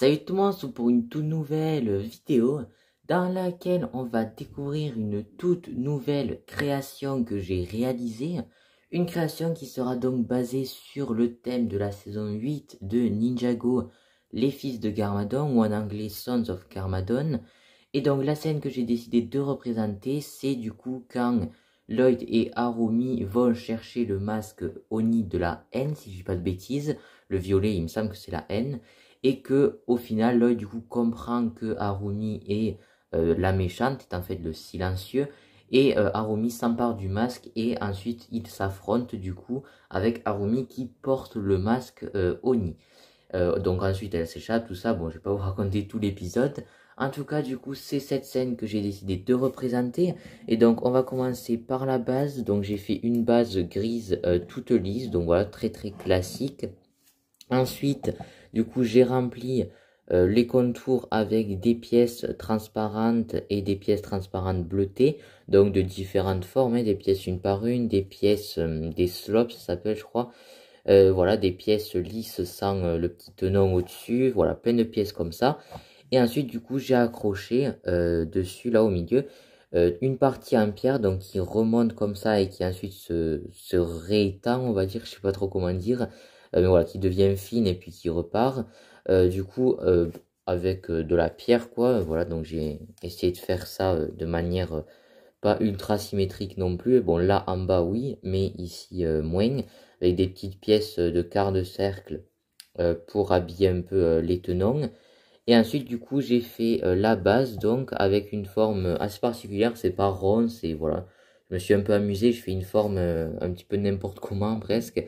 Salut tout le monde, c'est pour une toute nouvelle vidéo dans laquelle on va découvrir une toute nouvelle création que j'ai réalisée. Une création qui sera donc basée sur le thème de la saison 8 de Ninjago, les fils de Garmadon, ou en anglais Sons of Garmadon. Et donc la scène que j'ai décidé de représenter, c'est du coup quand Lloyd et Harumi vont chercher le masque Oni de la haine, si je dis pas de bêtises. Le violet, il me semble que c'est la haine. Et que au final, Lloyd du coup comprend que Harumi est la méchante, est en fait le silencieux. Et Harumi s'empare du masque et ensuite il s'affronte du coup avec Harumi qui porte le masque Oni. Donc ensuite elle s'échappe, tout ça, bon je vais pas vous raconter tout l'épisode. En tout cas du coup c'est cette scène que j'ai décidé de représenter. Et donc on va commencer par la base. Donc j'ai fait une base grise toute lisse, donc voilà, très très classique. Ensuite du coup j'ai rempli les contours avec des pièces transparentes et des pièces transparentes bleutées. Donc de différentes formes, hein, des pièces une par une, des pièces, des slopes ça s'appelle je crois. Voilà, des pièces lisses sans le petit tenon au-dessus, voilà, plein de pièces comme ça. Et ensuite, du coup, j'ai accroché dessus, là au milieu, une partie en pierre, donc qui remonte comme ça et qui ensuite se réétend, on va dire, je sais pas trop comment dire, mais voilà, qui devient fine et puis qui repart. Du coup, avec de la pierre, quoi, voilà, donc j'ai essayé de faire ça de manière pas ultra symétrique non plus. Bon, là en bas, oui, mais ici, moins. Avec des petites pièces de quart de cercle pour habiller un peu les tenons. Et ensuite, du coup, j'ai fait la base, donc, avec une forme assez particulière. C'est pas rond, c'est, voilà. Je me suis un peu amusé, je fais une forme un petit peu n'importe comment, presque.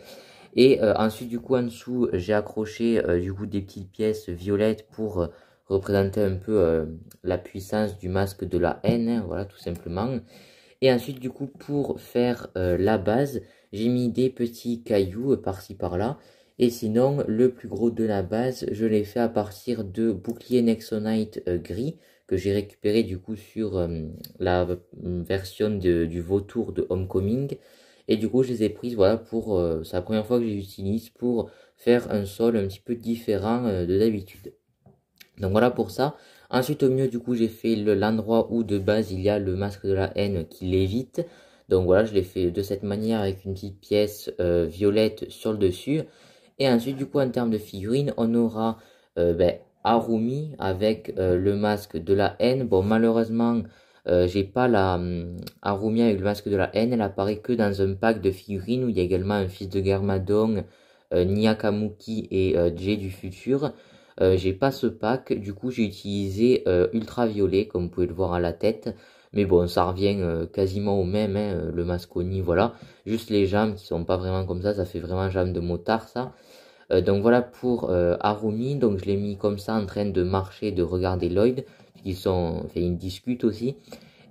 Et ensuite, du coup, en dessous, j'ai accroché, du coup, des petites pièces violettes pour représenter un peu la puissance du masque de la haine, hein, voilà, tout simplement. Et ensuite, du coup, pour faire la base, j'ai mis des petits cailloux par-ci par-là. Et sinon, le plus gros de la base, je l'ai fait à partir de boucliers Nexonite gris que j'ai récupéré du coup sur la version du vautour de Homecoming. Et du coup, je les ai prises, voilà, pour, c'est la première fois que je les utilise pour faire un sol un petit peu différent de d'habitude. Donc voilà pour ça. Ensuite au milieu du coup j'ai fait l'endroit où de base il y a le masque de la haine qui l'évite. Donc voilà, je l'ai fait de cette manière avec une petite pièce violette sur le dessus. Et ensuite du coup en termes de figurines on aura Harumi avec le masque de la haine. Bon malheureusement j'ai pas la Harumi avec le masque de la haine. Elle apparaît que dans un pack de figurines où il y a également un fils de Garmadon, Nyakamuki et Jay du futur. J'ai pas ce pack, du coup j'ai utilisé ultraviolet comme vous pouvez le voir à la tête. Mais bon, ça revient quasiment au même, hein, le Masconi, voilà. Juste les jambes qui sont pas vraiment comme ça fait vraiment jambes de motard ça. Donc voilà pour Harumi, donc je l'ai mis comme ça en train de marcher, de regarder Lloyd. Ils discutent aussi.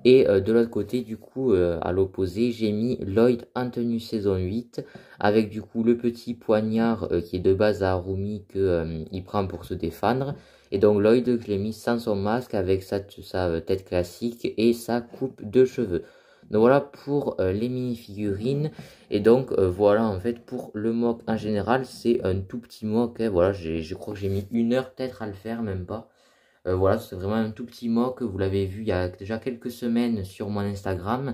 Et de l'autre côté, du coup, à l'opposé, j'ai mis Lloyd en tenue saison 8, avec du coup le petit poignard qui est de base à Harumi qu'il prend pour se défendre. Et donc Lloyd, je l'ai mis sans son masque, avec sa tête classique et sa coupe de cheveux. Donc voilà pour les mini-figurines. Et donc voilà en fait pour le mock en général, c'est un tout petit mock, hein. Voilà, je crois que j'ai mis 1 heure peut-être à le faire, même pas. Voilà, c'est vraiment un tout petit mock, vous l'avez vu il y a déjà quelques semaines sur mon Instagram.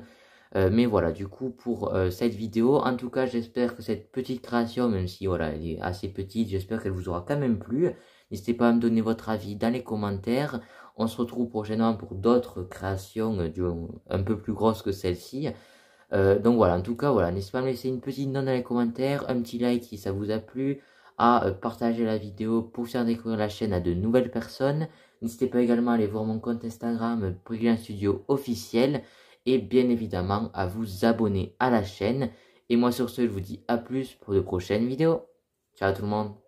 Mais voilà, du coup, pour cette vidéo, en tout cas, j'espère que cette petite création, même si voilà, elle est assez petite, j'espère qu'elle vous aura quand même plu. N'hésitez pas à me donner votre avis dans les commentaires. On se retrouve prochainement pour d'autres créations un peu plus grosses que celle-ci. Donc voilà, en tout cas, voilà, n'hésitez pas à me laisser une petite note dans les commentaires, un petit like si ça vous a plu, à partager la vidéo pour faire découvrir la chaîne à de nouvelles personnes. N'hésitez pas également à aller voir mon compte Instagram Brigand Studio officiel et bien évidemment à vous abonner à la chaîne. Et moi sur ce, je vous dis à plus pour de prochaines vidéos. Ciao tout le monde.